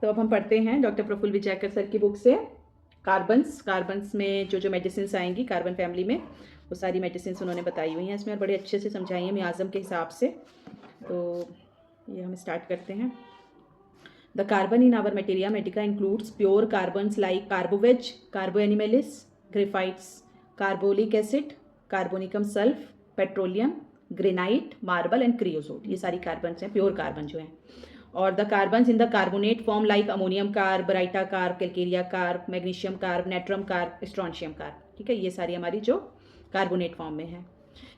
तो अब हम पढ़ते हैं डॉक्टर प्रफुल्ल विजयकर सर की बुक से कार्बन्स में जो मेडिसिन आएंगी कार्बन फैमिली में, वो सारी मेडिसिन उन्होंने बताई हुई हैं इसमें और बड़े अच्छे से समझाई हैं मियाज़म के हिसाब से। तो ये हम स्टार्ट करते हैं। The carbon in our materia medica includes pure carbons like carbo veg, carbo animalis, graphites, carbolic acid, carbonicum sulph, petroleum, granite, marble and creosote. ये सारी कार्बन्स हैं, प्योर कार्बन जो हैं। और the carbons in the carbonate form like ammonium carb, baryta carb, calcarea carb, magnesium carb, natrum carb, strontium carb. ठीक है, ये सारी हमारी जो कार्बोनेट फॉर्म में है।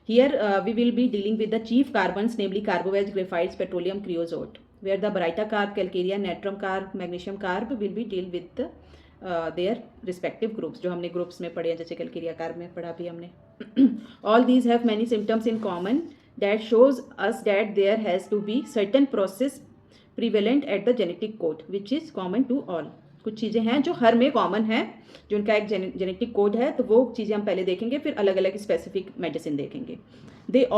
Here we will be dealing with the chief carbons namely carbo veg, graphites, petroleum, creosote, where the baraita carb, calcaria, natrum carb, magnesium carb will be deal with their respective groups, जो हमने groups में पढ़े हैं, जैसे Calcarea carb में पढ़ा भी हमने। all these have many symptoms in common that shows us that there has to be certain process prevalent at the genetic code which is common to all। कुछ चीज़ें हैं जो हर में कॉमन है, जो उनका एक जेनेटिक कोड है, तो वो चीज़ें हम पहले देखेंगे, फिर अलग अलग स्पेसिफिक मेडिसिन देखेंगे। they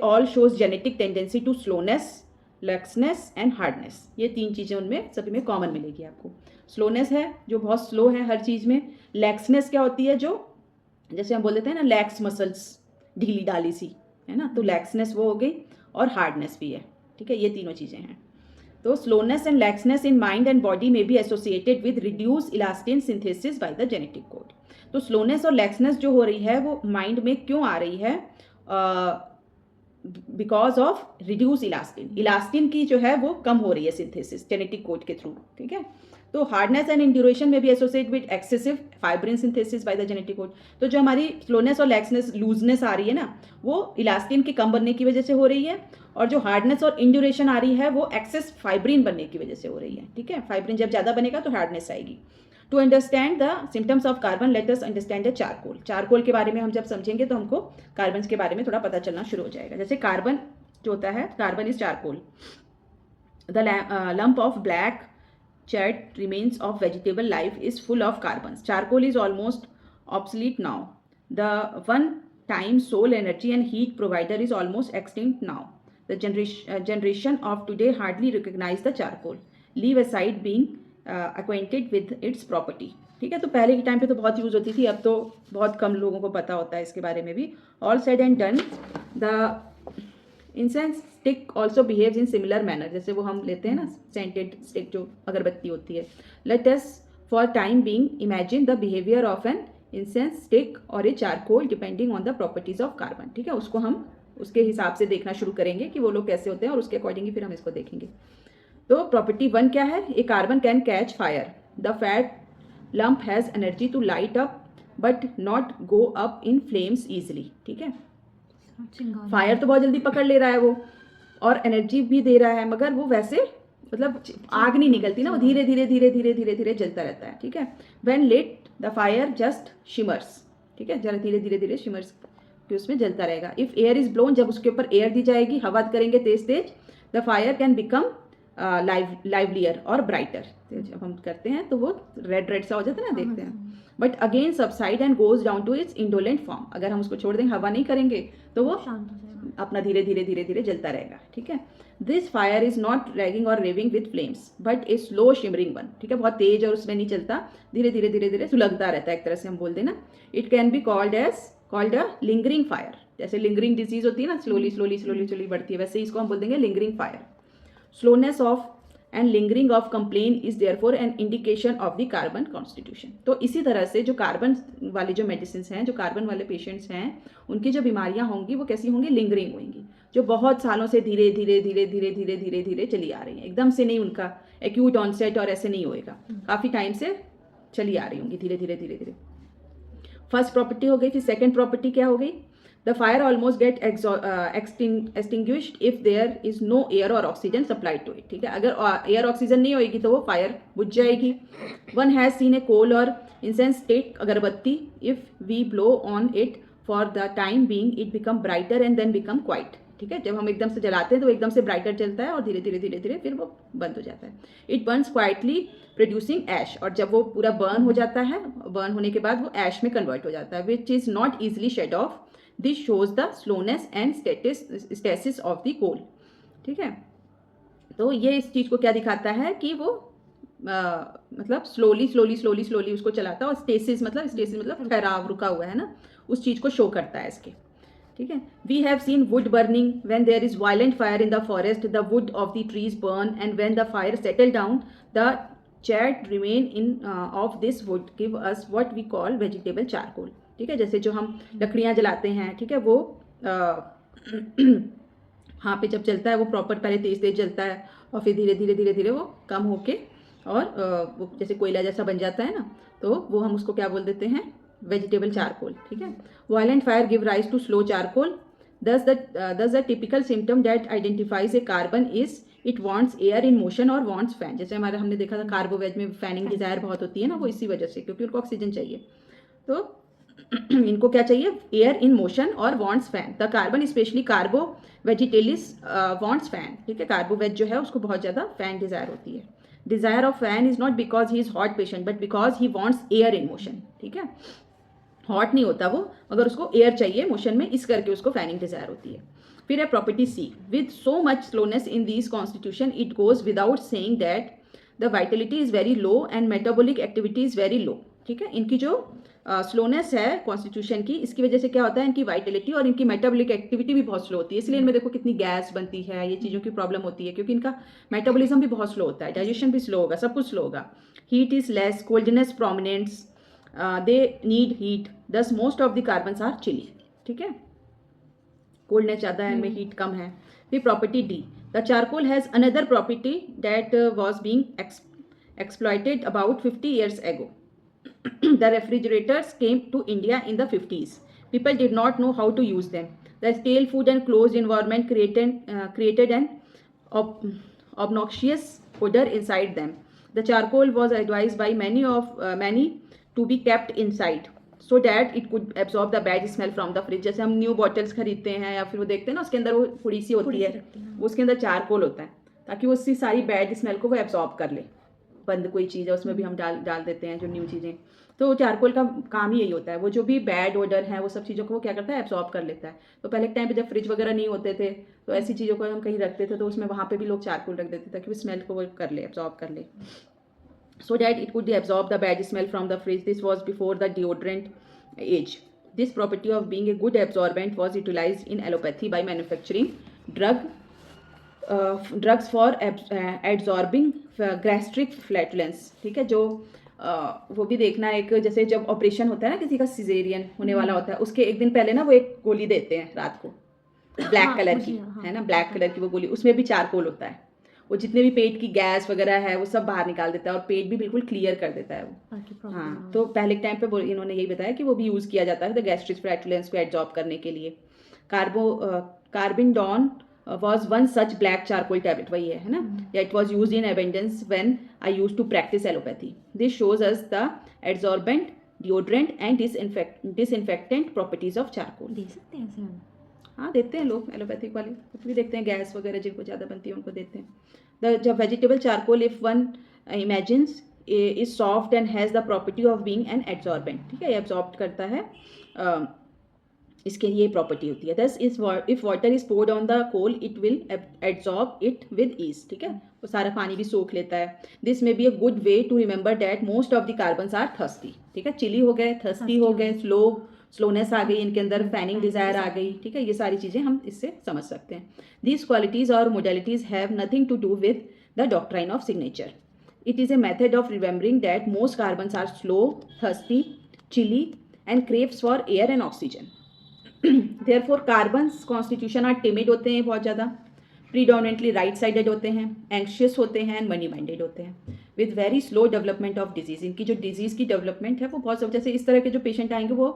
all shows genetic tendency to slowness, laxness and hardness. ये तीन चीज़ें उनमें सभी में कॉमन मिलेगी आपको। स्लोनेस है जो बहुत स्लो है हर चीज़ में। लैक्सनेस क्या होती है, जो जैसे हम बोल देते हैं ना लैक्स मसल्स, ढीली डाली सी, है ना, तो लैक्सनेस वो हो गई। और हार्डनेस भी है। ठीक है, ये तीनों चीज़ें हैं। तो slowness and laxness in mind and body में be associated with reduce elastin synthesis by the genetic code. तो स्लोनेस और लैक्सनेस जो हो रही है वो माइंड में क्यों आ रही है? Because of reduce elastin. Elastin की जो है वो कम हो रही है सिंथेसिस जेनेटिक कोड के थ्रू। ठीक है, तो हार्डनेस एंड इंड्यूरेशन में भी associate with excessive fibrin synthesis by the genetic code. तो जो हमारी स्लोनेस और लैक्सनेस, लूजनेस आ रही है ना, वो इलास्टिन के कम बनने की वजह से हो रही है। और जो हार्डनेस और इंड्यूरेशन आ रही है वो एक्सेस फाइब्रिन बनने की वजह से हो रही है। ठीक है, फाइब्रिन जब ज़्यादा बनेगा तो हार्डनेस आएगी। To understand the symptoms of carbon let us understand the charcoal. Charcoal के बारे में हम जब समझेंगे तो हमको कार्बन के बारे में थोड़ा पता चलना शुरू हो जाएगा। जैसे कार्बन जो होता है, carbon is charcoal. The lump of black chat remains of vegetable life is full of carbons. Charcoal is almost obsolete now. The one time sole energy and heat provider is almost extinct now. द generation of today hardly recognize the charcoal, leave aside being acquainted with its property। ठीक है, तो पहले के time पे तो बहुत use होती थी, अब तो बहुत कम लोगों को पता होता है इसके बारे में भी। All said and done, the incense stick also behaves in similar manner. जैसे वो हम लेते हैं ना सेंटेड स्टिक, जो अगरबत्ती होती है। Let us for time being imagine the behaviour of an incense stick और a charcoal depending on the properties of carbon. ठीक है, उसको हम उसके हिसाब से देखना शुरू करेंगे कि वो लोग कैसे होते हैं, और उसके अकॉर्डिंग ही फिर हम इसको देखेंगे। तो प्रॉपर्टी 1 क्या है? A carbon can catch fire. The fat lump has energy to light up but not go up in flames easily. ठीक है, फायर तो बहुत जल्दी पकड़ ले रहा है वो, और एनर्जी भी दे रहा है, मगर वो वैसे मतलब आग नहीं निकलती ना, वो धीरे धीरे धीरे धीरे धीरे धीरे जलता रहता है। ठीक है, when lit the fire just shimmers. ठीक है, जरा धीरे धीरे धीरे शिमर्स कि उसमें जलता रहेगा। इफ एयर इज ब्लोन, जब उसके ऊपर एयर दी जाएगी, हवा करेंगे तेज तेज, द फायर कैन बिकम लाइवलियर और ब्राइटर। जब हम करते हैं तो वो रेड रेड सा हो जाता है ना, देखते हैं। But again subside and goes down to its indolent form. अगर हम उसको छोड़ देंगे, हवा नहीं करेंगे, तो वो अपना धीरे धीरे धीरे धीरे जलता रहेगा। ठीक है, this fire is not raging और raving with flames but a slow shimmering one. ठीक है, बहुत तेज और उसमें नहीं चलता, धीरे धीरे धीरे धीरे सुलगता रहता है, एक तरह से हम बोल देना। It can be called a lingering fire. जैसे लिंगरिंग डिजीज होती है ना, स्लोली स्लोली स्लोली स्लोली बढ़ती है, वैसे ही इसको हम बोल देंगे lingering fire. Slowness of and lingering of complain is therefore an indication of the carbon constitution. तो इसी तरह से जो कार्बन वाली जो मेडिसिन हैं, जो कार्बन वाले पेशेंट्स हैं, उनकी जो बीमारियां होंगी वो कैसी होंगी? लिंगरिंग होंगी, जो बहुत सालों से धीरे धीरे धीरे धीरे धीरे धीरे धीरे चली आ रही हैं। एकदम से नहीं, उनका एक्यूट ऑनसेट और ऐसे नहीं होएगा, काफ़ी टाइम से चली आ रही होंगी धीरे धीरे धीरे धीरे। फर्स्ट प्रॉपर्टी हो गई। फिर सेकेंड प्रॉपर्टी क्या हो गई? The fire almost get extinguished if there is no air और ऑक्सीजन सप्लाइड टू इट। ठीक है, अगर एयर ऑक्सीजन नहीं होगी तो वो फायर बुझ जाएगी। One has seen a coal और इंसेंस स्टिक, अगरबत्ती, if we blow on it for the time being it become brighter and then become quiet. ठीक है, जब हम एकदम से जलाते हैं तो एकदम से ब्राइटर चलता है और धीरे धीरे धीरे धीरे फिर वो बंद हो जाता है। इट बर्न्स क्वाइटली प्रोड्यूसिंग ऐश। और जब वो पूरा बर्न हो जाता है, बर्न होने के बाद वो ऐश में कन्वर्ट हो जाता है, which is not easily shed off. This shows the slowness and stasis of the coal. ठीक है, तो ये इस चीज़ को क्या दिखाता है कि वो मतलब स्लोली उसको चलाता है, और स्टेसिस मतलब ठहराव, रुका हुआ है ना, उस चीज़ को शो करता है इसके, ठीक है। We have seen wood burning when there is violent fire in the forest, the wood of the trees burn and when the fire settle down the chat remain in of this wood give us what we call vegetable charcoal, ठीक है। जैसे जो हम लकड़ियाँ जलाते हैं, ठीक है, वो हाँ पे जब जलता है वो प्रॉपर पहले तेज जलता है, और फिर धीरे धीरे वो कम होके और वो जैसे कोयला जैसा बन जाता है ना, तो वो हम उसको क्या बोल देते हैं, वेजिटेबल चारकोल, ठीक है। Violent fire give rise to slow charcoal, thus the typical symptom that identifies a carbon is it wants air in motion और wants fan। जैसे हमारे हमने देखा था कार्बोवेज में फैनिंग डिजायर बहुत होती है ना, वो इसी वजह से, क्योंकि उनको ऑक्सीजन चाहिए, तो इनको क्या चाहिए, एयर इन मोशन और wants fan. The carbon specially carbo vegetabilis wants fan, ठीक है। कार्बोवेज जो है उसको बहुत ज़्यादा फैन डिजायर होती है। Desire of fan is not because he is hot patient but because he wants air in motion, ठीक है। हॉट नहीं होता वो, मगर उसको एयर चाहिए मोशन में, इस करके उसको फैनिंग डिजायर होती है। फिर है property C, with so much slowness in this constitution it goes without saying that the vitality is very low and metabolic activity is very low, ठीक है। इनकी जो स्लोनेस है कॉन्स्टिट्यूशन की, इसकी वजह से क्या होता है, इनकी वाइटलिटी और इनकी मेटाबॉलिक एक्टिविटी भी बहुत स्लो होती है, इसलिए इनमें देखो कितनी गैस बनती है, ये चीज़ों की प्रॉब्लम होती है, क्योंकि इनका मेटाबॉलिज्म भी बहुत स्लो होता है, डाइजेशन भी स्लो होगा, सब कुछ स्लो होगा। Heat is less, coldness prominence, they need heat, thus most of the carbons are chilly, ठीक है। कोल्डनेस ज़्यादा है, इनमें हीट कम है। फिर property D, the charcoal has another property that was being exploited about 50 years ago. The refrigerators came to India in the 50s. People did not know how to use them. The stale food and closed environment created an obnoxious odor inside them. The charcoal was advised by many to be kept inside so that it could absorb the bad smell from the fridge. जैसे हम new bottles खरीदते हैं या फिर वो देखते हैं ना, उसके अंदर वो थोड़ी सी होती है, उसके अंदर चारकोल होता है, ताकि वो उसकी सारी बैड स्मेल को वो एब्जॉर्ब कर ले। बंद कोई चीज़ है उसमें भी हम डाल देते हैं जो न्यू चीज़ें, तो चारकोल का काम ही यही होता है, वो जो भी बैड ओडर है वो सब चीज़ों को वो क्या करता है, एब्जॉर्ब कर लेता है। तो पहले के टाइम पे जब फ्रिज वगैरह नहीं होते थे, तो ऐसी चीज़ों को हम कहीं रखते थे, तो उसमें वहाँ पे भी लोग चारकोल रख देते थे ताकि वो स्मेल को वो कर ले, एब्जॉर्ब कर ले, so that it could absorb the bad smell from the fridge. This was before the deodorant age. This property of being a good absorbent was utilized in allopathy by manufacturing drugs for absorbing gastric flatulence, ठीक है। जो वो भी देखना, एक जैसे जब operation होता है ना किसी का, सिजेरियन होने वाला होता है, उसके एक दिन पहले ना वो एक गोली देते हैं रात को, ब्लैक कलर की, है ना, ब्लैक कलर की वो गोली, उसमें भी चारकोल होता है, वो जितने भी पेट की गैस वगैरह है वो सब बाहर निकाल देता है और पेट भी बिल्कुल क्लियर कर देता है वो। हाँ, तो पहले के टाइम पे इन्होंने यही बताया कि वो भी यूज़ किया जाता है द गैस्ट्रिक फ्लैटुलेंस को एब्जॉर्ब करने के लिए। कार्बिनडॉन was one such black charcoal tablet, वही है ना, it was used in abundance when I used to practice allopathy. This shows us the adsorbent, deodorant and disinfectant properties of charcoal. दे सकते हैं sir? हाँ, देते हैं लोग, एलोपैथिक वाले भी देखते हैं, गैस वगैरह जिनको ज़्यादा बनती है उनको देते हैं। जब vegetable charcoal if one imagines is soft and has the property of being an absorbent, ठीक है, ये एब्जॉर्ब करता है, इसके ये प्रॉपर्टी होती है। Thus if water is poured on the coal it will absorb it with ease, ठीक है, वो सारा पानी भी सोख लेता है। This may be a good way to remember that most of the carbons are thirsty, ठीक है, चिली हो गए, थर्स्टी हो गए, स्लोनेस आ गई इनके अंदर, फैनिंग डिजायर आ गई, ठीक है, ये सारी चीज़ें हम इससे समझ सकते हैं। दीज क्वालिटीज़ और modalities have nothing to do with the doctrine of signature. It is a method of remembering that most carbons are slow, thirsty, chilly and craves for air and oxygen. Therefore carbons constitution are timid होते हैं बहुत ज़्यादा, predominantly right sided होते हैं, anxious होते हैं and money minded होते हैं, with very slow development of disease. इनकी जो डिजीज़ की डेवलपमेंट है वो बहुत सब, जैसे इस तरह के जो पेशेंट आएंगे वो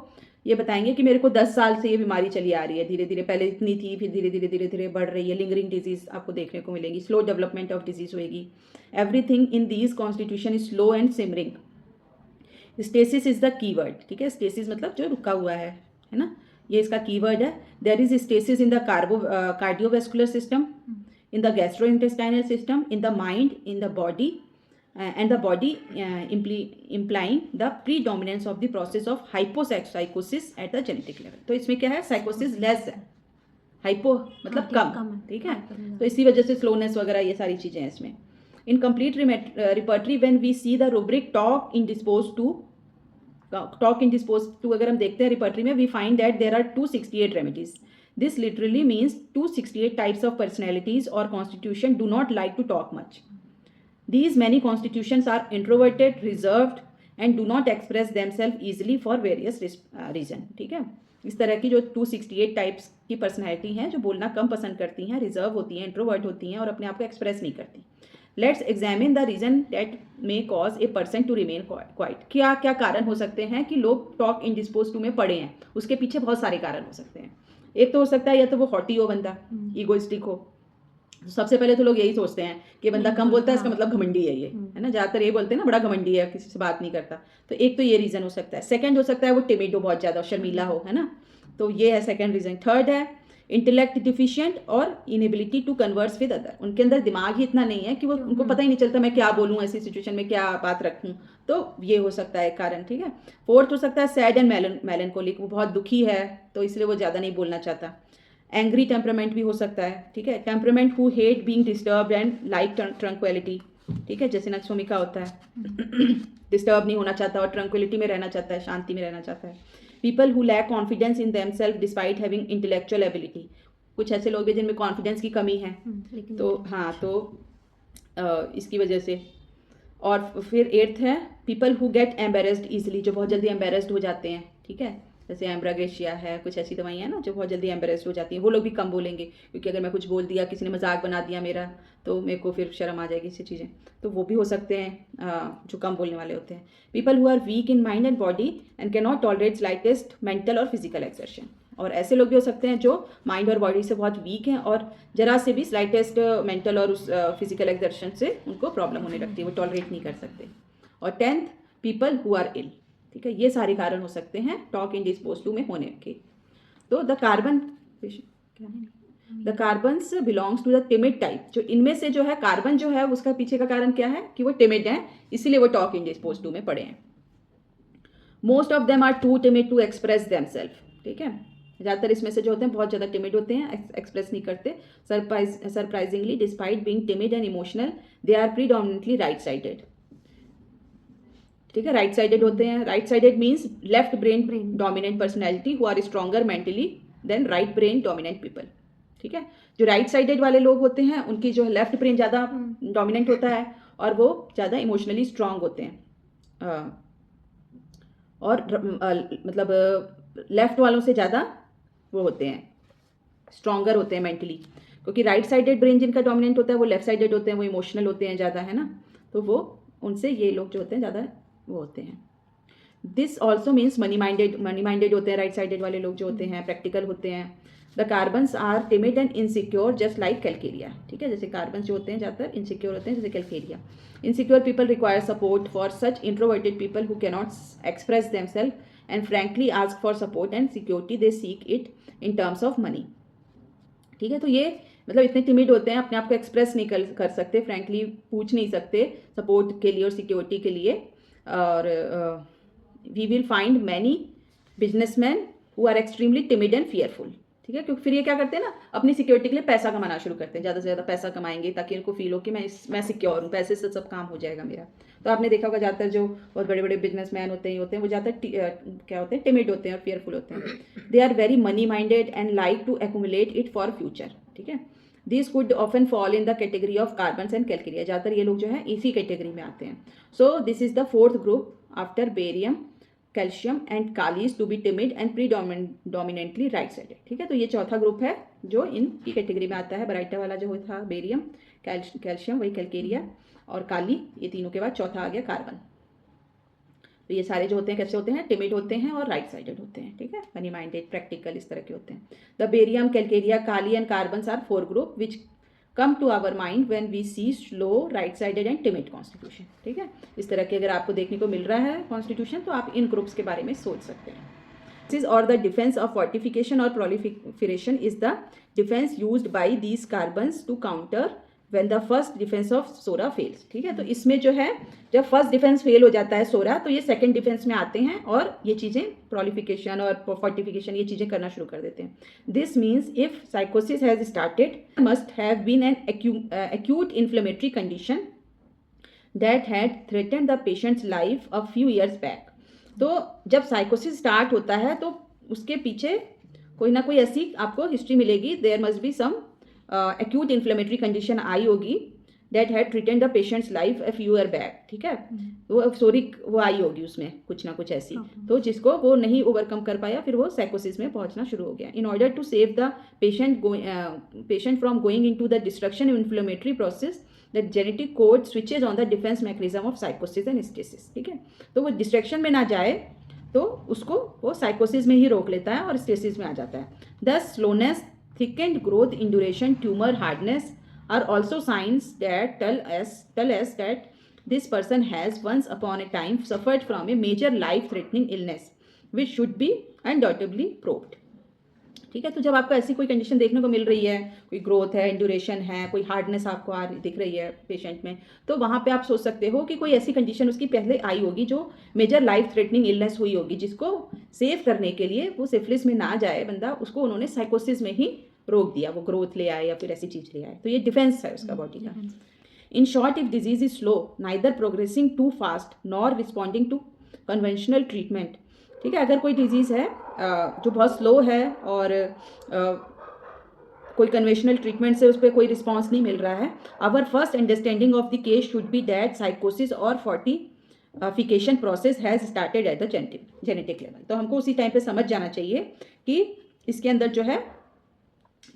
ये बताएंगे कि मेरे को 10 साल से ये बीमारी चली आ रही है, धीरे धीरे पहले इतनी थी, फिर धीरे धीरे बढ़ रही है, लिंगरिंग डिजीज़ आपको देखने को मिलेगी, स्लो डेवलपमेंट ऑफ डिजीज़ होएगी। Everything in these constitution is slow and simmering. Stasis is the key word, ठीक है, स्टेसिस मतलब जो रुका हुआ है ना, ये इसका कीवर्ड है। There is stasis in the cardiovascular system, in the gastrointestinal system, in the mind, in the body and the body implying the predominance of the process of hyposycosis at the genetic level. तो इसमें क्या है, साइकोसिस less है, hypo मतलब कम, ठीक है, तो इसी वजह से स्लोनेस वगैरह ये सारी चीज़ें हैं इसमें। In complete repertory, when we see the rubric talk indisposed to, अगर हम देखते हैं रिपर्टरी में, we find that there are 268 remedies. This literally means 268 types of personalities or constitution do not like to talk much. These many constitutions are introverted, reserved and do not express themselves easily for various reason. ठीक है, इस तरह की जो 268 types की personality हैं जो बोलना कम पसंद करती हैं, रिजर्व होती हैं, इंट्रोवर्ट होती हैं और अपने आप को एक्सप्रेस नहीं करती. Let's examine the reason that may cause a person to remain quite. क्या क्या कारण हो सकते हैं कि लोग टॉक इंडिस्पोज टू में पड़े हैं? उसके पीछे बहुत सारे कारण हो सकते हैं. एक तो हो सकता है या तो वो हॉटी हो बंदा, ईगोइस्टिक हो. सबसे पहले तो लोग यही सोचते हैं कि बंदा कम बोलता है इसका मतलब घमंडी है, ये है ना, ज़्यादातर ये बोलते हैं ना, बड़ा घमंडी है, किसी से बात नहीं करता. तो एक तो ये रीज़न हो सकता है. सेकंड हो सकता है वो टिमिड हो, बहुत ज़्यादा शर्मीला हो, है ना, तो ये है सेकंड रीज़न. थर्ड है इंटेलेक्ट डिफिशिएंट और inability to converse with other. उनके अंदर दिमाग ही इतना नहीं है कि वो, उनको पता ही नहीं चलता मैं क्या बोलूँ, ऐसी सिचुएशन में क्या बात रखूँ. तो ये हो सकता है कारण. ठीक है. फोर्थ हो सकता है सैड एंड मेलनकोलिक. वो बहुत दुखी है तो इसलिए वो ज़्यादा नहीं बोलना चाहता. एंग्री टेम्परामेंट भी हो सकता है. ठीक है. Temperament who hate being disturbed and like tranquillity. ठीक है, जैसे नक्सोमिका होता है, डिस्टर्ब नहीं होना चाहता और ट्रंक्विलिटी में रहना चाहता है, शांति में रहना चाहता है. People who lack confidence in themselves despite having intellectual ability. कुछ ऐसे लोग हैं जिनमें कॉन्फिडेंस की कमी है, तो हाँ, तो इसकी वजह से. और फिर एट्थ है people who get embarrassed easily, जो बहुत जल्दी एम्बेरस्ड हो जाते हैं. ठीक है, जैसे एम्ब्रागेशिया है, कुछ ऐसी दवाइयाँ हैं ना जो बहुत जल्दी एम्बेरस्ड हो जाती हैं. वो लोग भी कम बोलेंगे क्योंकि अगर मैं कुछ बोल दिया, किसी ने मजाक बना दिया मेरा, तो मेरे को फिर शर्म आ जाएगी इससे चीज़ें. तो वो भी हो सकते हैं जो कम बोलने वाले होते हैं. People who are weak in mind and body and can not tolerate slightest mental और फिजिकल एक्सर्शन. और ऐसे लोग भी हो सकते हैं जो माइंड और बॉडी से बहुत वीक हैं और जरा से भी स्लाइटेस्ट मेंटल और उस फिजिकल एक्सर्शन से उनको प्रॉब्लम होने लगती है, वो टॉलरेट नहीं कर सकते. और 10th पीपल हु आर इल. ठीक है, ये सारे कारण हो सकते हैं टॉक इंडिस्पोज टू में होने के. तो the carbons belongs to the timid type. जो इनमें से जो है कार्बन जो है उसका पीछे का कारण क्या है कि वो टिमिड है, इसीलिए वो टॉक इंडिस्पोज टू में पड़े हैं. Most of them are too timid to express themselves. ठीक है, ज़्यादातर इसमें से जो होते हैं बहुत ज़्यादा टिमिड होते हैं, एक्सप्रेस नहीं करते. Surprisingly despite being timid and emotional they are predominantly right sided. ठीक है, राइट साइडेड होते हैं. Right sided means left brain dominant personality who are stronger mentally than right brain dominant people. ठीक है, जो राइट साइडेड वाले लोग होते हैं उनकी जो लेफ्ट ब्रेन ज़्यादा डोमिनेंट होता है और वो ज़्यादा इमोशनली स्ट्रांग होते हैं. और मतलब लेफ्ट वालों से ज़्यादा वो होते हैं, स्ट्रॉन्गर होते हैं मेंटली, क्योंकि राइट साइडेड ब्रेन जिनका डोमिनेंट होता है वो लेफ्ट साइडेड होते हैं, वो इमोशनल होते हैं ज़्यादा, है ना. तो वो उनसे ये लोग जो होते हैं ज़्यादा वो होते हैं. This also means money minded होते हैं राइट साइडेड वाले लोग जो होते हैं, प्रैक्टिकल होते हैं. The carbons are timid and insecure just like Calcarea. ठीक है, जैसे कार्बन्स जो होते हैं ज़्यादातर इनसिक्योर होते हैं, जैसे Calcarea. Insecure people require support for such introverted people who cannot express themselves and frankly ask for support and security they seek it in terms of money. ठीक है, तो ये मतलब इतने टिमिड होते हैं, अपने आप को एक्सप्रेस नहीं कर सकते, फ्रैंकली पूछ नहीं सकते सपोर्ट के लिए और सिक्योरिटी के लिए. और we will find many businessman who are extremely timid and fearful. ठीक है, क्योंकि फिर ये क्या करते हैं ना, अपनी सिक्योरिटी के लिए पैसा कमाना शुरू करते हैं, ज़्यादा से ज़्यादा पैसा कमाएंगे ताकि इनको फील हो कि मैं सिक्योर हूँ, पैसे से सब काम हो जाएगा मेरा. तो आपने देखा होगा ज़्यादातर जो बहुत बड़े बड़े बिजनेसमैन होते हैं वो ज़्यादातर क्या होते हैं, टिमिड होते हैं और फियरफुल होते हैं. They are very money minded and like to accumulate it for future. ठीक है, this could often fall in the category of carbons and Calcarea. ज़्यादातर ये लोग जो है इसी कैटेगरी में आते हैं. So this is the fourth group after barium, calcium and kalis to be timid and predominantly right sided. ठीक है, तो ये चौथा ग्रुप है जो इनकी कैटेगरी में आता है. बराइटा वाला जो था बेरियम, कैल्शियम वही कैलकेरिया और काली, ये तीनों के बाद चौथा आ गया कार्बन. तो ये सारे जो होते हैं कैसे होते हैं, टिमिड होते हैं और राइट साइडेड होते हैं. ठीक है, मनी माइंडेड, प्रैक्टिकल, इस तरह के होते हैं. The barium, Calcarea, kali and carbons are four group which come to our mind when we see slow, right sided and timid constitution. ठीक है, इस तरह के अगर आपको देखने को मिल रहा है कॉन्स्टिट्यूशन तो आप इन ग्रुप्स के बारे में सोच सकते हैं. दिस और द डिफेंस ऑफ फोर्टिफिकेशन और proliferation is the defense used by these carbons to counter when the first defense of psora fails. ठीक है, तो इसमें जो है जब फर्स्ट डिफेंस फेल हो जाता है सोरा, तो ये सेकंड डिफेंस में आते हैं और ये चीज़ें प्रोलिफिकेशन और फोर्टिफिकेशन ये चीज़ें करना शुरू कर देते हैं. This means if sycosis has started must have been an acute inflammatory condition that had threaten the patient's life a few years back. तो जब साइकोसिस स्टार्ट होता है तो उसके पीछे कोई ना कोई ऐसी आपको हिस्ट्री मिलेगी, there must be some acute inflammatory condition आई होगी that had threaten the patient's life a few year back, ठीक है। वो सोरिक वो आई होगी उसमें कुछ ना कुछ ऐसी, तो जिसको वो नहीं ओवरकम कर पाया, फिर वो साइकोसिस में पहुंचना शुरू हो गया। In order to save the patient from going into the destruction inflammatory process the genetic code switches on the defence mechanism of sycosis and stasis, ठीक है। तो वो डिस्ट्रक्शन में ना जाए तो उसको वो साइकोसिस में ही रोक लेता है और स्टेसिस में आ जाता है। The slowness, thickened growth in duration, tumor hardness are also signs that tell us that this person has once upon a time suffered from a major life threatening illness which should be undoubtedly probed, ठीक है। तो जब आपको ऐसी कोई condition देखने को मिल रही है, कोई ग्रोथ है, ड्यूरेशन है, कोई हार्डनेस आपको दिख रही है पेशेंट में, तो वहाँ पे आप सोच सकते हो कि कोई ऐसी कंडीशन उसकी पहले आई होगी जो मेजर लाइफ थ्रेटनिंग इलनेस हुई होगी, जिसको सेव करने के लिए वो सिफिलिस में ना जाए बंदा, उसको उन्होंने साइकोसिस में ही रोक दिया, वो ग्रोथ ले आए या फिर ऐसी चीज़ ले आए। तो ये डिफेंस है उसका बॉडी का। In short, if disease is slow, neither progressing too fast nor responding to conventional treatment, ठीक है। अगर कोई डिजीज़ है जो बहुत स्लो है और कोई कन्वेंशनल ट्रीटमेंट से उस पर कोई रिस्पॉन्स नहीं मिल रहा है, our first understanding of the case should be that sycosis और fortification process has started at the genetic level. तो हमको उसी टाइम पे समझ जाना चाहिए कि इसके अंदर जो है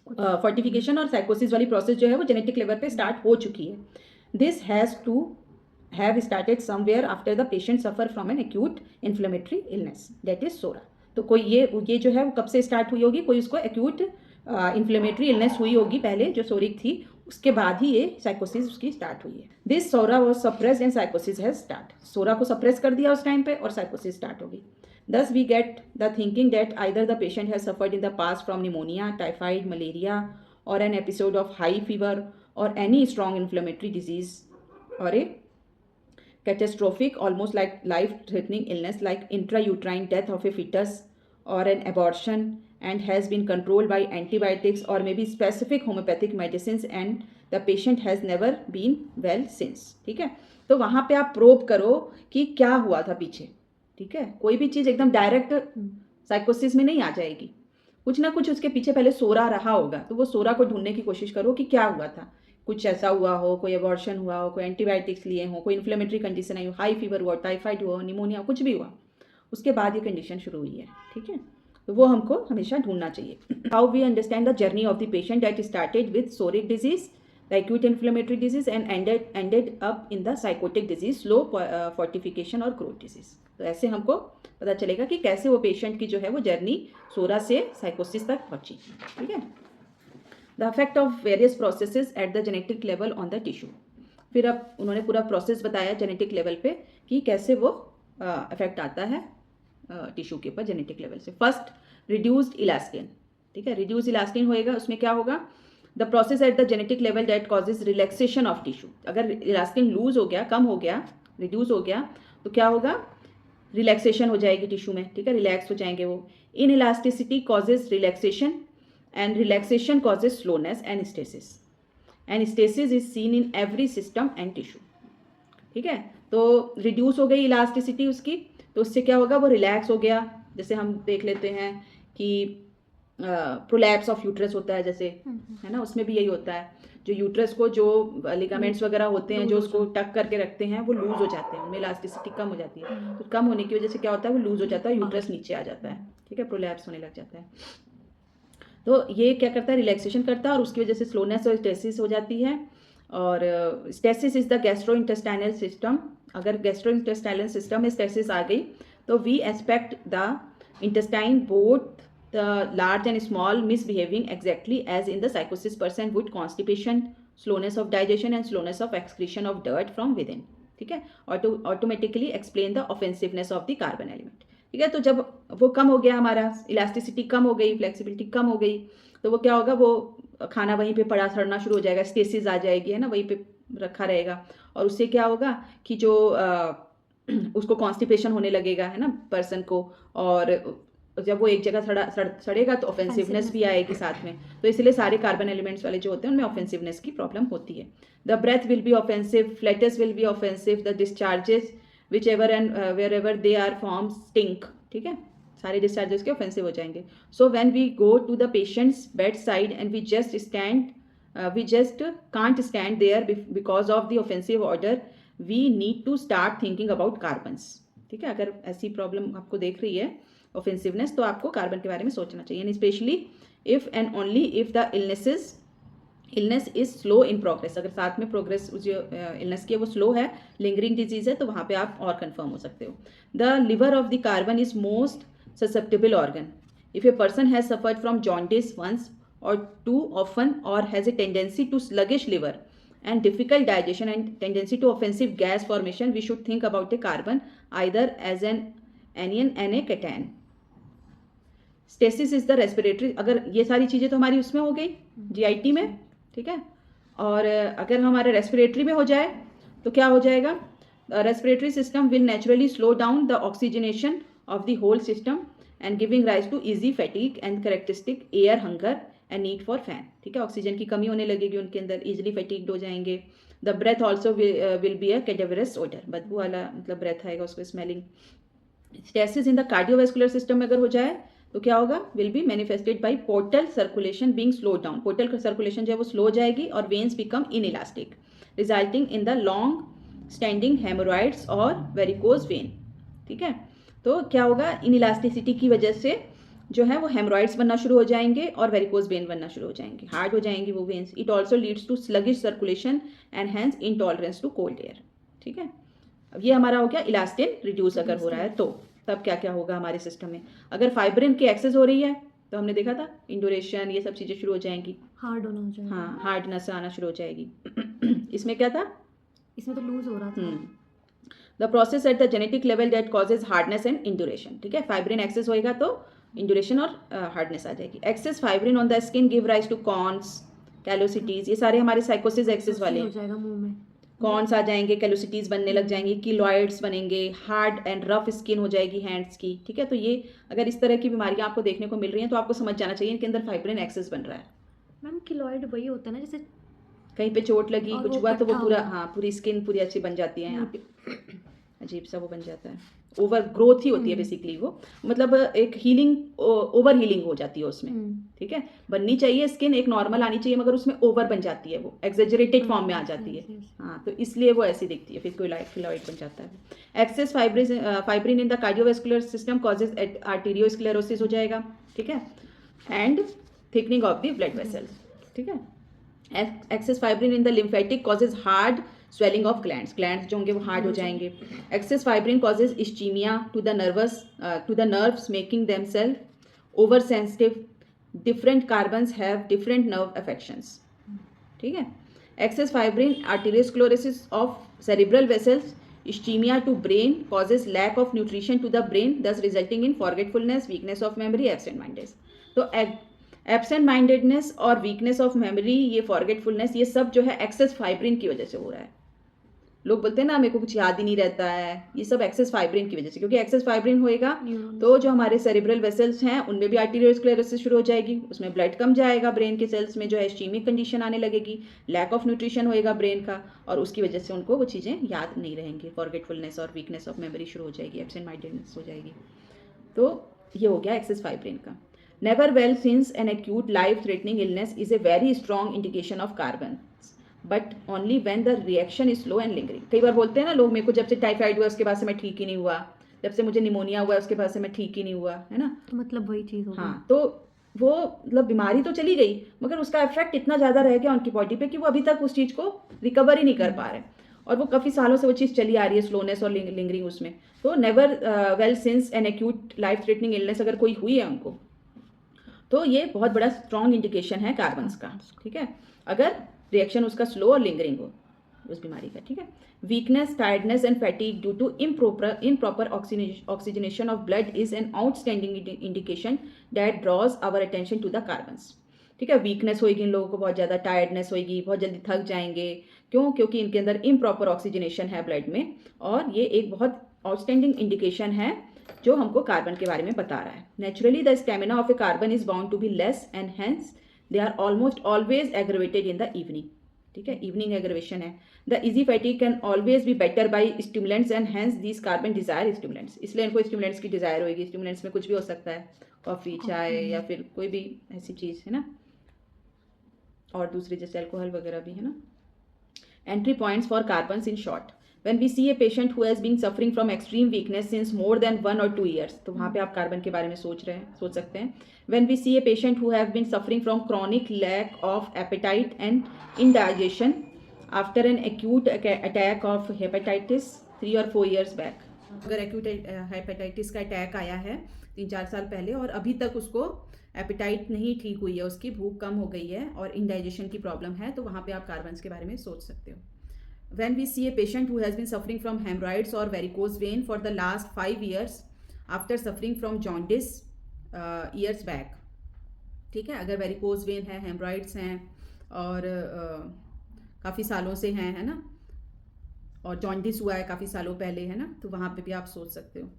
फोर्टिफिकेशन और साइकोसिस वाली प्रोसेस जो है वो जेनेटिक लेवल पे स्टार्ट हो चुकी है। This has to have started somewhere after the patient suffer from an acute inflammatory illness that is psora. तो कोई ये जो है वो कब से स्टार्ट हुई होगी, कोई उसको एक्यूट इन्फ्लेमेटरी इलनेस हुई होगी पहले जो सोरिक थी, उसके बाद ही ये साइकोसिस उसकी स्टार्ट हुई है। This psora was suppressed and sycosis has start. Psora को सप्रेस कर दिया उस टाइम पे और साइकोसिस स्टार्ट होगी। Thus, we get the thinking that either the patient has suffered in the past from pneumonia, typhoid, malaria, or an episode of high fever, or any strong inflammatory disease, or a catastrophic, almost like life-threatening illness like intrauterine death of a fetus, or an abortion, and has been controlled by antibiotics or maybe specific homeopathic medicines, and the patient has never been well since, ठीक है। तो वहाँ पे आप probe करो कि क्या हुआ था पीछे, ठीक है। कोई भी चीज़ एकदम डायरेक्ट साइकोसिस में नहीं आ जाएगी, कुछ ना कुछ उसके पीछे पहले सोरा रहा होगा, तो वो सोरा को ढूंढने की कोशिश करो कि क्या हुआ था। कुछ ऐसा हुआ हो, कोई अबॉर्शन हुआ हो, कोई एंटीबायोटिक्स लिए हो, कोई इन्फ्लेमेटरी कंडीशन आई हो, हाई फीवर हुआ, टाइफाइड हुआ, निमोनिया, कुछ भी हुआ, उसके बाद ये कंडीशन शुरू हुई है, ठीक है। तो वो हमको हमेशा ढूंढना चाहिए। How we understand the journey of the patient that started with psoric disease, the acute inflammatory disease and ended up in the psychotic disease, slow fortification और growth disease। तो ऐसे हमको पता चलेगा कि कैसे वो पेशेंट की जो है वो जर्नी सोरा से साइकोसिस तक पहुंची, ठीक है। The effect of various processes eight the genetic level on the tissue. फिर अब उन्होंने पूरा प्रोसेस बताया जेनेटिक लेवल पे कि कैसे वो इफेक्ट आता है टिश्यू के ऊपर जेनेटिक लेवल से। फर्स्ट, रिड्यूस्ड इलास्टिन, ठीक है। रिड्यूस इलास्टिन होएगा, उसमें क्या होगा, the process at the genetic level that causes relaxation of tissue. अगर इलास्टिन लूज हो गया, कम हो गया, रिड्यूस हो गया, तो क्या होगा, रिलैक्सेशन हो जाएगी टिश्यू में, ठीक है, रिलैक्स हो जाएंगे वो। In elasticity causes relaxation and relaxation causes slowness and stasis is seen in every system and tissue, ठीक है। तो रिड्यूस हो गई इलास्टिसिटी उसकी, तो उससे क्या होगा, वो रिलैक्स हो गया। जैसे हम देख लेते हैं कि प्रोलैप्स ऑफ यूट्रस होता है जैसे, है ना, उसमें भी यही होता है, जो यूट्रस को जो लिगामेंट्स वगैरह होते हैं जो उसको टक करके रखते हैं वो लूज हो जाते हैं, उनमें इलास्टिसिटी कम हो जाती है। तो कम होने की वजह से क्या होता है, वो लूज हो जाता है, यूट्रस नीचे आ जाता है, ठीक है, प्रोलैप्स होने लग जाता है। तो ये क्या करता है, रिलैक्सेशन करता है और उसकी वजह से स्लोनेस और स्टेसिस हो जाती है। और stasis is the gastrointestinal system. अगर गैस्ट्रोइंटेस्टाइनल सिस्टम में स्टेसिस आ गई तो we expect the intestine both the large and small misbehaving exactly as in the psychosis person would constipation, slowness of digestion and slowness of excretion of dirt from within, ठीक है। automatically explain the offensiveness of the carbon element, ठीक है। तो जब वो कम हो गया, हमारा इलास्टिसिटी कम हो गई, फ्लेक्सिबिलिटी कम हो गई, तो वो क्या होगा, वो खाना वहीं पे पड़ा सड़ना शुरू हो जाएगा, स्टेसिस आ जाएगी, है ना, वहीं पे रखा रहेगा। और उससे क्या होगा कि जो उसको कॉन्स्टिपेशन होने लगेगा, है ना, पर्सन को, और जब वो एक जगह सड़ेगा तो ऑफेंसिवनेस भी आएगी साथ में, तो इसलिए सारे कार्बन एलिमेंट्स वाले जो होते हैं उनमें ऑफेंसिवनेस की प्रॉब्लम होती है। The breath will be offensive, flatus will be offensive, the discharges whichever and wherever they are form stink, ठीक है, सारे डिस्चार्जेस के ऑफेंसिव हो जाएंगे। So when we go to the patients bed side and we just can't stand there because of the offensive odor, we need to start thinking about carbons, ठीक है। अगर ऐसी प्रॉब्लम आपको देख रही है ऑफेंसिवनेस, तो आपको कार्बन के बारे में सोचना चाहिए, and specially if and only if the illness is slow in progress. अगर साथ में प्रोग्रेस जो इलनेस की है वो स्लो है, लिंगरिंग डिजीज है, तो वहाँ पे आप और कंफर्म हो सकते हो। The liver of the carbon is most susceptible organ. If a person has suffered from jaundice once or too often, or has a tendency to sluggish liver and difficult digestion and tendency to offensive gas formation, we should think about a carbon either as an anion and a cation. Stasis is the respiratory, अगर ये सारी चीज़ें तो हमारी उसमें हो गई GIT में, ठीक है। और अगर हमारे रेस्पिरेटरी में हो जाए तो क्या हो जाएगा, respiratory system will naturally slow down the oxygenation of the whole system and giving rise to easy fatigue and characteristic air hunger and need for fan, ठीक है। ऑक्सीजन की कमी होने लगेगी उनके अंदर, इजिली फैटिक्ड हो जाएंगे। The breath also will be a cadaverous odour, बदबू वाला मतलब ब्रेथ आएगा उसको, smelling. Stasis in the cardiovascular system में अगर हो जाए तो क्या होगा, will be manifested by portal circulation being slow down. Portal circulation जो है वो स्लो हो जाएगी और veins become inelastic, resulting in the long standing haemorrhoids और वेरिकोज वेन, ठीक है। तो क्या होगा, इनइलास्टिसिटी की वजह से जो है वो हेमरॉइड्स बनना शुरू हो जाएंगे और वेरिकोज वेन बनना शुरू हो जाएंगे, हार्ड हो जाएंगी वो veins. It also leads to sluggish circulation and hence intolerance to cold air, ठीक है। अब ये हमारा हो गया इलास्टिन रिड्यूस अगर हो रहा है तो तब क्या क्या होगा हमारे सिस्टम में। अगर फाइब्रिन की एक्सेस हो रही है तो हमने देखा था इंडोरेशन, ये सब चीज़ें शुरू हो जाएंगी, हार्ड होना हो जाएगा, हाँ, हार्डनेस आना शुरू हो जाएगी। इसमें क्या था, इसमें तो लूज हो रहा था। The process at the genetic level that causes hardness and इंडोरेशन, ठीक है। फाइब्रिन एक्सेस होएगा तो इंडोरेशन और हार्डनेस आ जाएगी। Excess fibrin on the skin give rise to corns, callosities, ये सारे हमारे साइकोसिस एक्सेस वाले हो जाएगा मुंह में, कॉन्स आ जाएंगे, कैलोसिटीज बनने लग जाएंगी, किलोइड्स बनेंगे, हार्ड एंड रफ स्किन हो जाएगी हैंड्स की, ठीक है। तो ये अगर इस तरह की बीमारियां आपको देखने को मिल रही हैं तो आपको समझ जाना चाहिए इनके अंदर फाइब्रिन एक्सेस बन रहा है। मैम किलोइड वही होता है ना, जैसे कहीं पे चोट लगी कुछ हुआ तो वो पूरा, हाँ, पूरी स्किन पूरी अच्छी बन जाती है, यहाँ पे अजीब सा वो बन जाता है, ओवर ग्रोथ ही होती है बेसिकली वो, मतलब एक हीलिंग, ओवर हीलिंग हो जाती है उसमें, ठीक है। बननी चाहिए स्किन एक नॉर्मल आनी चाहिए, मगर उसमें ओवर बन जाती है, वो एक्सेजरेटेड फॉर्म में आ जाती है, हाँ, तो इसलिए वो ऐसी दिखती है, फिर किलोइड बन जाता है। Excess fibrin in the cardiovascular system causes arteriosclerosis हो जाएगा, ठीक है, and thickening of the blood vessels, ठीक है। Excess fibrin in the lymphatic causes hard swelling of glands जो होंगे वो हार्ड हो जाएंगे। Excess fibrin causes ischemia to the nerves making themselves over sensitive, different carbons have different nerve affections, ठीक है। Excess fibrin arteriosclerosis of cerebral vessels, ischemia to brain causes lack of nutrition to the brain thus resulting in forgetfulness, weakness of memory, absent mindedness. तो absent mindedness और weakness of memory, ये forgetfulness, ये सब जो है excess fibrin की वजह से हो रहा है। लोग बोलते हैं ना मेरे को कुछ याद ही नहीं रहता है, ये सब एक्सेस फाइब्रिन की वजह से, क्योंकि एक्सेस फाइब्रिन होएगा तो जो हमारे सेरिब्रल वेसल्स हैं उनमें भी आर्टेरियोस्क्लेरोसिस शुरू हो जाएगी, उसमें ब्लड कम जाएगा, ब्रेन के सेल्स में जो है इस्चीमिक कंडीशन आने लगेगी, लैक ऑफ न्यूट्रिशन होएगा ब्रेन का, और उसकी वजह से उनको वो चीज़ें याद नहीं रहेंगी, फॉरगेटफुलनेस और वीकनेस ऑफ मेमोरी शुरू हो जाएगी, एब्सेंट माइंडेडनेस हो जाएगी। तो ये हो गया एक्सेस फाइब्रिन का। Never well since an acute life threatening illness is a very strong indication of carbon, but only when the reaction is slow and lingering. कई बार बोलते हैं ना लोग, मेरे को जब से टाइफाइड हुआ उसके बाद से मैं ठीक ही नहीं हुआ, जब से मुझे निमोनिया हुआ उसके बाद से मैं ठीक ही नहीं हुआ, है ना, तो मतलब वही चीज़ होगी। हाँ, तो वो मतलब बीमारी तो चली गई मगर उसका इफेक्ट इतना ज़्यादा रह गया उनकी बॉडी पे कि वो अभी तक उस चीज़ को रिकवर ही नहीं कर पा रहे, और वो काफ़ी सालों से वो चीज़ चली आ रही है, स्लोनेस और लिंगरिंग उसमें। तो never well since an acute life threatening illness अगर कोई हुई है उनको, तो ये बहुत बड़ा स्ट्रॉन्ग इंडिकेशन है कार्बन्स का, ठीक है, अगर रिएक्शन उसका स्लो और लिंगरिंग हो उस बीमारी का, ठीक है। Weakness, tiredness and fatigue due to improper oxygenation of blood is an outstanding indication that draws our attention to the carbons, ठीक है। वीकनेस होगी इन लोगों को, बहुत ज़्यादा टायर्डनेस होगी, बहुत जल्दी थक जाएंगे, क्यों, क्योंकि इनके अंदर इम्प्रॉपर ऑक्सीजनेशन है ब्लड में, और ये एक बहुत आउटस्टैंडिंग इंडिकेशन है जो हमको कार्बन के बारे में बता रहा है। Naturally the stamina of a carbon is bound to be less and hence they are almost always aggravated in the evening. ठीक है, इवनिंग एग्रेवेशन है। The easy fatigue can always be better by stimulants and hence this carbon desire stimulants. इसलिए इनको stimulants की Dzire होगी। Stimulants में कुछ भी हो सकता है, कॉफ़ी, चाय या फिर कोई भी ऐसी चीज़ है ना, और दूसरी जैसे अल्कोहल वगैरह भी है ना। Entry points for carbons in short. When we see a patient who has been suffering from extreme weakness since more than 1 or 2 years, तो वहाँ पे आप कार्बन के बारे में सोच सकते हैं। When we see a patient who have been suffering from chronic lack of appetite and indigestion after an acute attack of hepatitis 3 or 4 years back, अगर एक्यूट हेपेटाइटिस का अटैक आया है 3-4 साल पहले और अभी तक उसको एपेटाइट नहीं ठीक हुई है, उसकी भूख कम हो गई है और इंडाइजेशन की प्रॉब्लम है, तो वहाँ पे आप कार्बन्स के बारे में सोच सकते हो। When we see a patient who has been suffering from hemorrhoids or varicose vein for the last 5 years after suffering from jaundice years back, ठीक है, अगर वेरिकोज वेन है, हेमरॉइड्स हैं और काफ़ी सालों से हैं, है ना, और जॉन्डिस हुआ है काफ़ी सालों पहले, है ना, तो वहाँ पे भी आप सोच सकते हो।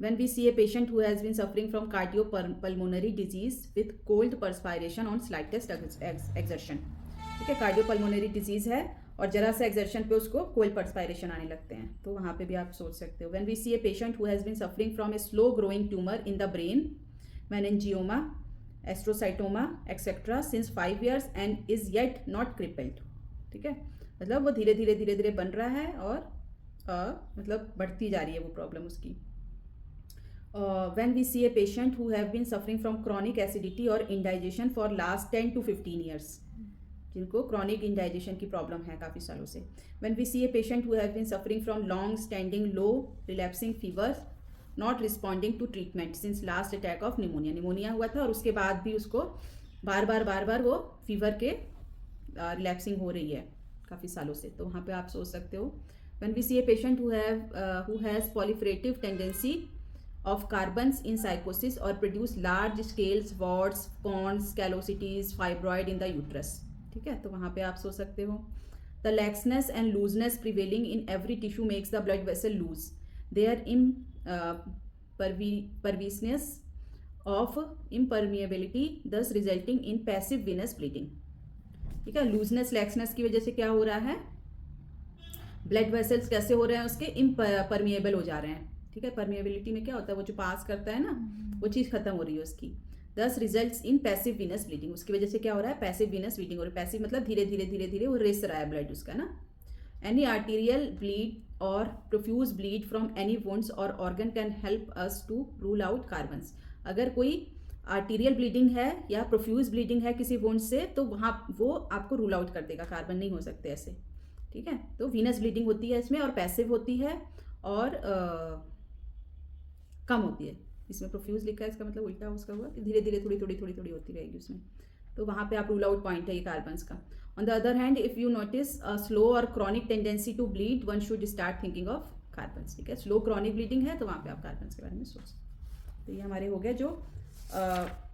When we see a patient who has been suffering from cardiopulmonary disease with cold perspiration on slightest exertion, ठीक है, कार्डियोपल्मोनरी डिजीज़ है और जरा सा एक्सर्शन पे उसको कोल्ड पर्सपायरेशन आने लगते हैं, तो वहाँ पे भी आप सोच सकते हो। When we see a patient who has been suffering from a slow growing tumor in the brain, meningioma, astrocytoma, etc. since 5 years and is yet not crippled, ठीक है, मतलब वो धीरे धीरे बन रहा है और मतलब बढ़ती जा रही है वो प्रॉब्लम उसकी। When we see a patient who have been suffering from chronic acidity or indigestion for last 10 to 15 years, जिनको क्रॉनिक इंडाइजेशन की प्रॉब्लम है काफ़ी सालों से। When we see a patient who have been suffering from long standing low relapsing fever not responding to treatment since last attack of pneumonia, pneumonia हुआ था और उसके बाद भी उसको बार बार वो फीवर के रिलैप्सिंग हो रही है काफ़ी सालों से, तो वहाँ पे आप सोच सकते हो। When we see a patient who has proliferative tendency of carbons in psychosis or produce large scales warts, cones, callosities, fibroid in the uterus, ठीक है, तो वहाँ पे आप सोच सकते हो। The laxness and looseness prevailing in every tissue makes the blood vessel loose, their perviousness of impermeability thus resulting in passive venous bleeding, ठीक है, लूजनेस लैक्सनेस की वजह से क्या हो रहा है, ब्लड वेसल्स कैसे हो रहे हैं उसके, इम्परमिएबल हो जा रहे हैं, ठीक है। परमिएबिलिटी में क्या होता है, वो जो पास करता है ना, वो चीज़ खत्म हो रही है उसकी। दस results in passive Venus bleeding, उसकी वजह से क्या हो रहा है, पैसिव वीनस ब्लीडिंग, और पैसिव मतलब धीरे धीरे वो रेस रहा है ब्लड उसका ना। एनी आर्टीरियल ब्लीड और profuse bleed from any wounds और organ can help us to rule out carbons. अगर कोई आर्टीरियल ब्लीडिंग है या प्रोफ्यूज ब्लीडिंग है किसी वुंड से, तो वहाँ वो आपको रूल आउट कर देगा, कार्बन नहीं हो सकते ऐसे, ठीक है। तो वीनस ब्लीडिंग होती है इसमें और पैसिव होती है और कम होती है। इसमें प्रोफ्यूज लिखा है, इसका मतलब उल्टा उसका हुआ कि धीरे धीरे थोड़ी होती रहेगी उसमें, तो वहाँ पे आप रूल आउट पॉइंट है ये कार्बन्स का। On the other hand if you notice a slow और chronic tendency to bleed, one should start thinking of carbons, ठीक है। स्लो क्रॉनिक ब्लीडिंग है तो वहाँ पे आप कार्बन्स के बारे में सोच। तो ये हमारे हो गए जो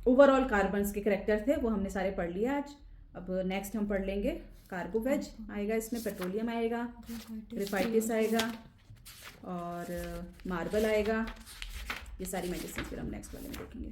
ओवरऑल कार्बन्स के करेक्टर थे, वो हमने सारे पढ़ लिए आज। अब नेक्स्ट हम पढ़ लेंगे कार्बोवेज आएगा, इसमें पेट्रोलियम आएगा, ग्रेफाइटिस आएगा और मार्बल आएगा, ये सारी मेडिसिन फिर हम नेक्स्ट वाले में देखेंगे।